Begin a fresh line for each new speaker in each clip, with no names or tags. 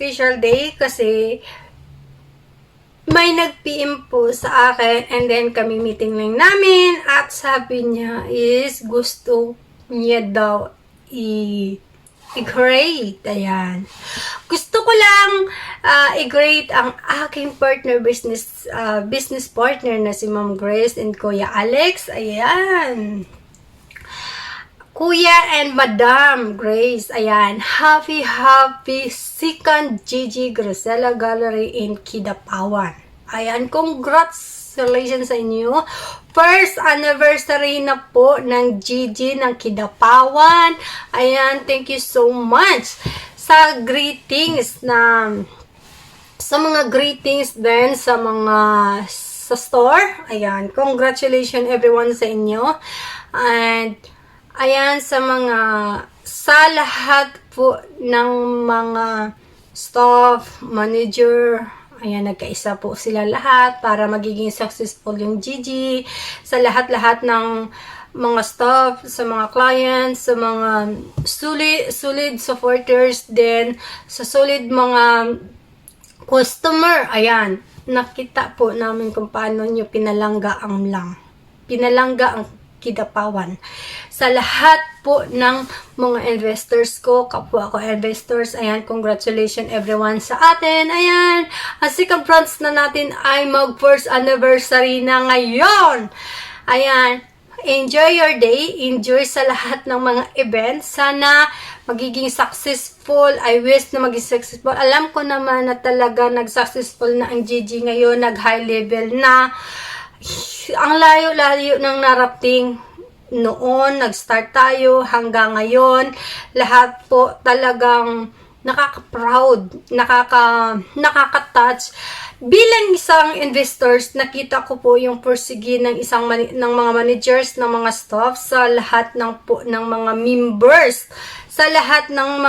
special day kasi may nag-PM po sa akin and then kami meeting lang namin at sabi niya is gusto niya daw i-grade. Ayan. Gusto ko lang i-grade ang aking partner business partner na si Ma'am Grace and Kuya Alex. Ayan. Kuya and Madam Grace, ayan, happy second Gigi Gracela Gallery in Kidapawan. Ayan, congratulations sa inyo. First anniversary na po ng Gigi ng Kidapawan. Ayan, thank you so much sa greetings sa mga greetings din sa mga sa store. Ayan, congratulations everyone sa inyo. And ayan, sa lahat po ng mga staff, manager, ayan, nagkaisa po sila lahat para magiging successful yung Gigi. Sa lahat-lahat ng mga staff, sa mga clients, sa mga solid supporters din, sa solid mga customer, ayan, nakita po namin kung paano nyo pinalangga ang Kidapawan. Sa lahat po ng mga investors ko, kapwa ko investors, ayan, congratulations everyone sa atin. Ayan, ang second branch na natin ay mag first anniversary na ngayon. Ayan, enjoy your day, enjoy sa lahat ng mga events. Sana magiging successful. I wish na maging successful. Alam ko naman na talaga nag-successful na ang Gigi ngayon, nag-high level na. Ang layo-layo ng narating noon, nag-start tayo hanggang ngayon. Lahat po talagang nakaka-proud, nakaka-touch. Bilang isang investors, nakita ko po yung persige ng ng mga managers, ng mga staff, sa lahat ng mga members, sa lahat ng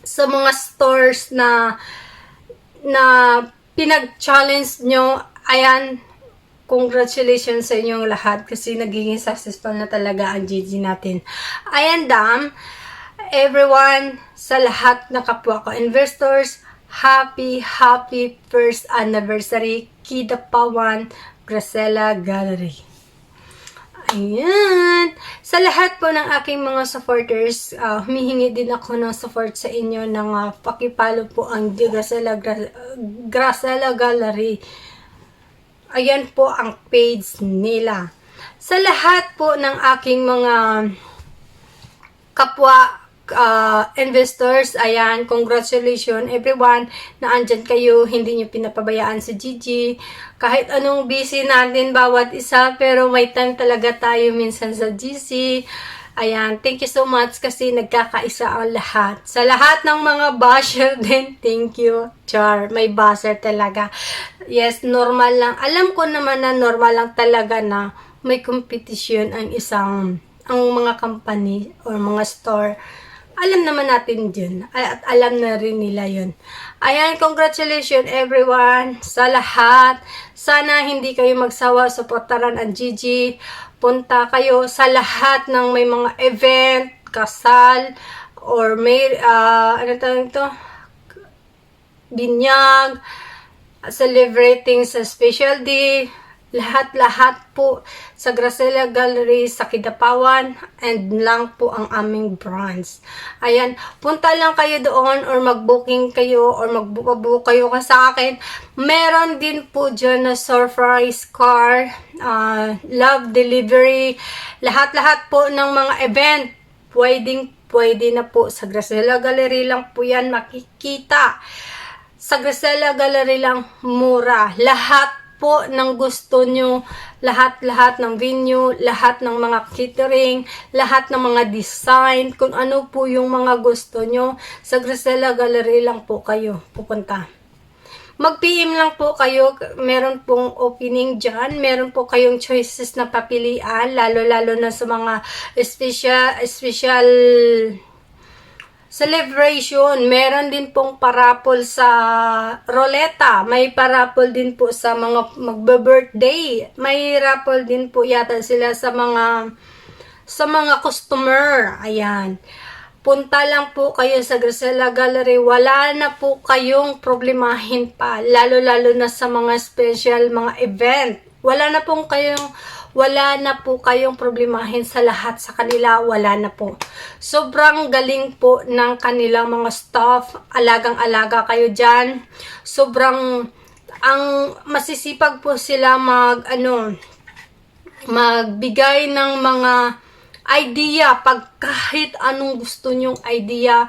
sa mga stores na pinag-challenge nyo. Ayan, congratulations sa inyong lahat kasi nagiging successful na talaga ang Gigi natin. Ayan, everyone, sa lahat na kapwa ko investors, happy first anniversary Kidapawan Gracela Gallery. Ayan. Sa lahat po ng aking mga supporters, humihingi din ako ng support sa inyo ng pakipalo po ang Gracela Gallery. Ayan po ang page nila. Sa lahat po ng aking mga kapwa investors, ayan, congratulations everyone na andyan kayo, hindi nyo pinapabayaan si Gigi. Kahit anong busy natin bawat isa, pero may time talaga tayo minsan sa GC. Ayan, thank you so much kasi nagkakaisa ang lahat. Sa lahat ng mga basher din, thank you. Char, may basher talaga. Yes, normal lang. Alam ko naman na normal lang talaga na may competition ang mga company or mga store. Alam naman natin yun. At alam na rin nila yun. Ayan, congratulations everyone sa lahat. Sana hindi kayo magsawa, suportaran ang Gigi. Punta kayo sa lahat ng may mga event, kasal, or may, binyag, celebrating sa special day, lahat-lahat po sa Gracela Gallery sa Kidapawan and lang po ang aming branch. Ayan, punta lang kayo doon or mag-booking kayo or mag-book kayo sa akin. Meron din po dyan na surprise car, love delivery, lahat-lahat po ng mga event. Pwede na po sa Gracela Gallery lang po yan makikita. Sa Gracela Gallery lang mura. Lahat po ng gusto nyo, lahat ng venue, lahat ng mga catering, lahat ng mga design, kung ano po yung mga gusto nyo, sa Gracela Gallery lang po kayo pupunta. Mag-PM lang po kayo, meron pong opening dyan, meron po kayong choices na papilian, lalo na sa mga special celebration. Meron din pong parapol sa roleta. May parapol din po sa mga magbe-birthday. May raffle din po yata sila sa mga customer. Ayan. punta lang po kayo sa Gracela Gallery. Wala na po kayong problemahin pa. Lalo-lalo na sa mga special, mga event. Wala na po kayong problemahin sa lahat sa kanila. Wala na po. Sobrang galing po ng kanilang mga staff. Alagang-alaga kayo dyan. Sobrang, ang masisipag po sila magbigay ng mga idea, pag kahit anong gusto nyong idea,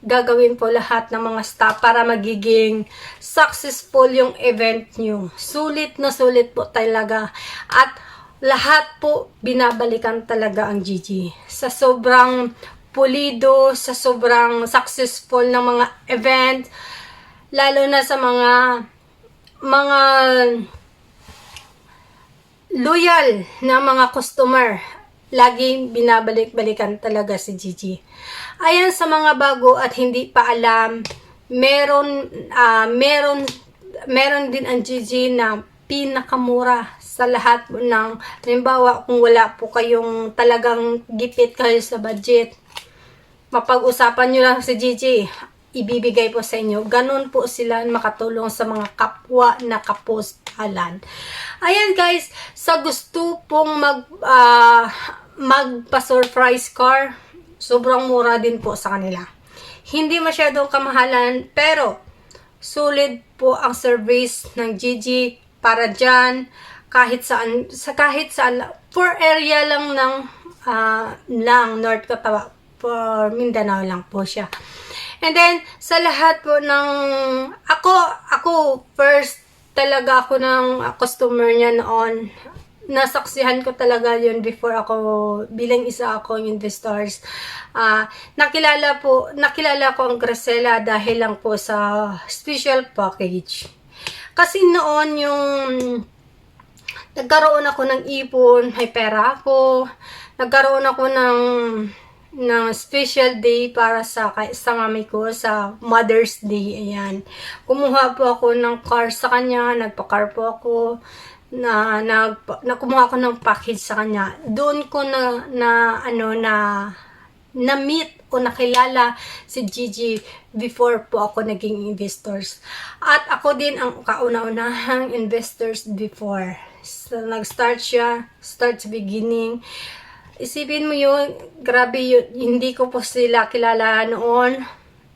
gagawin po lahat ng mga staff para magiging successful yung event nyo. Sulit na sulit po talaga. At lahat po binabalikan talaga ang Gigi. Sa sobrang pulido, sa sobrang successful ng mga event, lalo na sa mga loyal na mga customer. Laging binabalik-balikan talaga si Gigi. Ayan, sa mga bago at hindi pa alam, meron din ang Gigi na pinakamura sa lahat ng, halimbawa kung wala po kayong talagang gipit kayo sa budget, mapag-usapan nyo lang si Gigi, ibibigay po sa inyo. Ganun po sila makatulong sa mga kapwa na kapostalan. Ayan guys, sa gusto pong magpa-surprise car, sobrang mura din po sa kanila. Hindi masyadong kamahalan, pero sulit po ang service ng Gigi para dyan, kahit saan, for area lang ng North Cotabato, for Mindanao lang po siya. And then, sa lahat po ng, ako first talaga ako ng customer niya noon. Nasaksihan ko talaga yun before ako, bilang isa akong investors. Nakilala ko ang Gracela dahil lang po sa special package. Kasi noon yung nagkaroon ako ng ipon, may pera ako, nagkaroon ako ng special day para sa mami ko, sa Mother's Day. Ayan. Kumuha po ako ng car sa kanya, nagpa-car po ako, kumuha ako ng package sa kanya. Doon ko na-meet o nakilala si Gigi before po ako naging investors. At ako din ang kauna-unahang investors before. So, nag-start siya, start sa beginning. Isipin mo yun, grabe yun, hindi ko po sila kilala noon.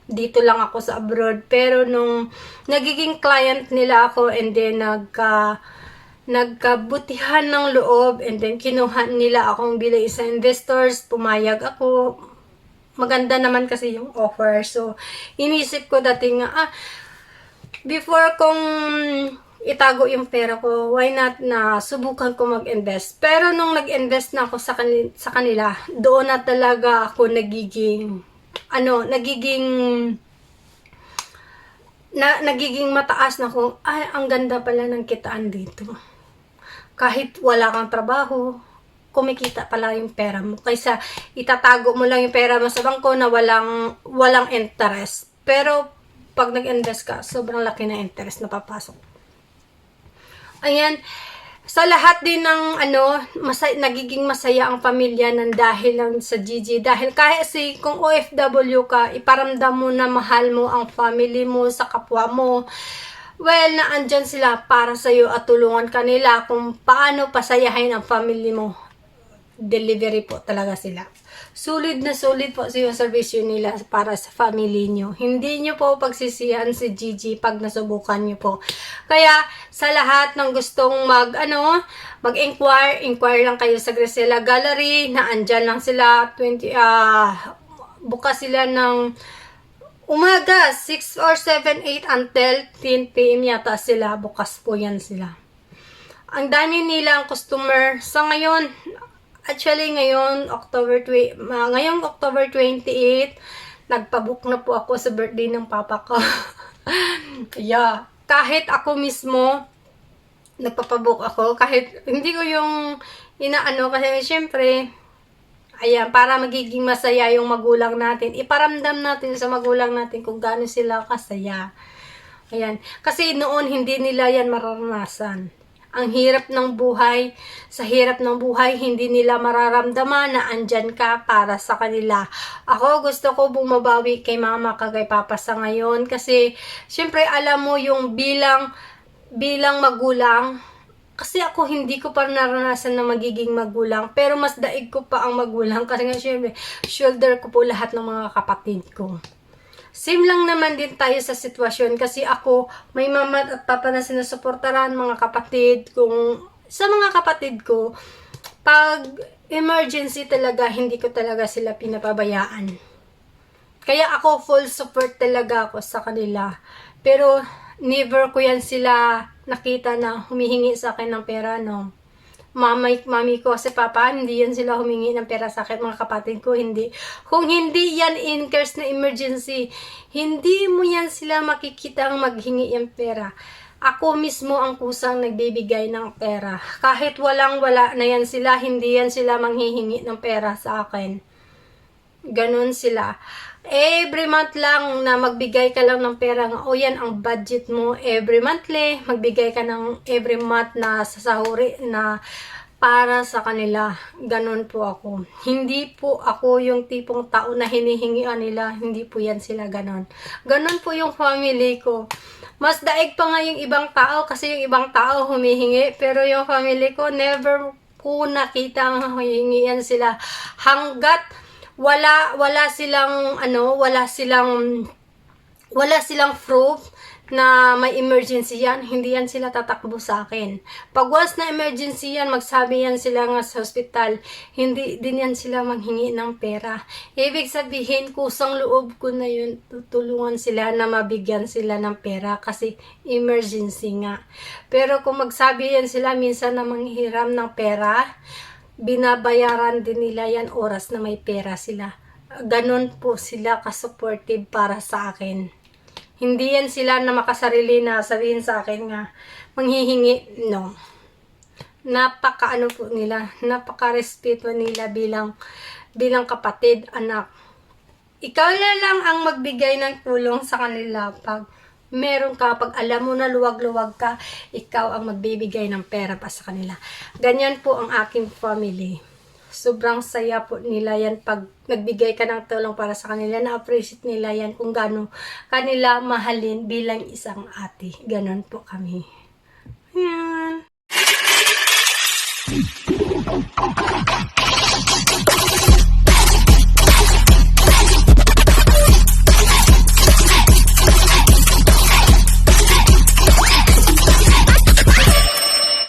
Dito lang ako sa abroad. Pero nung nagiging client nila ako, and then nagkabutihan ng loob, and then kinuha nila akong bilang isang investors, pumayag ako. Maganda naman kasi yung offer. So, inisip ko dati nga, before kong itago yung pera ko, why not na subukan ko mag-invest. Pero nung nag-invest na ako sa kanila, doon na talaga ako nagiging mataas na ko, ang ganda pala ng kitaan dito. Kahit wala kang trabaho, kumikita pala yung pera mo. Kaysa itatago mo lang yung pera mo sa bangko na walang interest. Pero pag nag-invest ka, sobrang laki na interest na papasok. Ayan, sa lahat din ng nagiging masaya ang pamilya ng dahil lang sa Gigi. Dahil kasi kung OFW ka, iparamdam mo na mahal mo ang family mo sa kapwa mo. Well, naandyan sila para sa'yo at tulungan ka nila kung paano pasayahin ang family mo. Delivery po talaga sila. Sulit na sulit po yung servisyo nila para sa family nyo. Hindi nyo po pagsisihan si Gigi pag nasubukan nyo po. Kaya sa lahat ng gustong mag-inquire lang kayo sa Gracela Gallery. Naandyan lang sila. Bukas sila ng umaga 6 or 7, 8 until 10 PM yata sila. Bukas po yan sila. Ang dami nila ang customer. Sa ngayon, actually, ngayong October 28, nagpabook na po ako sa birthday ng papa ko. Yeah. Kahit ako mismo, nagpapabook ako. Kahit hindi ko yung kasi syempre, ayan, para magiging masaya yung magulang natin. Iparamdam natin sa magulang natin kung gaano sila kasaya. Ayan. Kasi noon, hindi nila yan mararanasan. Ang hirap ng buhay, sa hirap ng buhay, hindi nila mararamdaman na andyan ka para sa kanila. Ako, gusto ko bumabawi kay mama, kay papa sa ngayon. Kasi, syempre, alam mo yung bilang magulang, kasi ako hindi ko pa naranasan na magiging magulang, pero mas daig ko pa ang magulang kasi nga syempre, shoulder ko po lahat ng mga kapatid ko. Same lang naman din tayo sa sitwasyon kasi ako, may mama at papa na sinusuportaran mga kapatid kung sa mga kapatid ko, pag emergency talaga, hindi ko talaga sila pinapabayaan. Kaya ako, full support talaga ako sa kanila. Pero, never ko yan sila nakita na humihingi sa akin ng pera, no. Mami ko, si papa, hindi yan sila humingi ng pera sa akin, mga kapatid ko, hindi. Kung hindi yan in case na emergency, hindi mo yan sila makikitang maghingi yung pera. Ako mismo ang kusang nagbibigay ng pera. Kahit walang-wala na yan sila, hindi yan sila manghihingi ng pera sa akin. Ganon sila. Every month lang na magbigay ka lang ng pera nga, o yan ang budget mo every monthly, magbigay ka ng every month na sasahuri na para sa kanila. Ganon po ako. Hindi po ako yung tipong tao na hinihingian nila, hindi po yan sila ganon. Ganon po yung family ko. Mas daig pa nga yung ibang tao kasi yung ibang tao humihingi, pero yung family ko never ko nakita ang hihingian sila hanggat wala silang proof na may emergency yan, hindi yan sila tatakbo sa akin. Pag once na emergency yan, magsabi yan sila nga sa hospital, hindi din yan sila manghingi ng pera. Ibig sabihin, kusang loob ko na yun, tutulungan sila na mabigyan sila ng pera kasi emergency nga. Pero kung magsabi yan sila, minsan na manghiram ng pera, binabayaran din nila yan oras na may pera sila. Ganon po sila ka-supportive para sa akin. Hindi yan sila na makasarili na sabihin sa akin nga manghihingi, no. Napaka-ano po nila, napaka-respeto nila bilang kapatid, anak. Ikaw na lang ang magbigay ng tulong sa kanila pag meron ka, pag alam mo na luwag-luwag ka, ikaw ang magbibigay ng pera pa sa kanila. Ganyan po ang aking family. Sobrang saya po nila yan pag nagbigay ka ng tulong para sa kanila. Na-appreciate nila yan kung gaano kanila mahalin bilang isang ate. Ganon po kami. Ayan.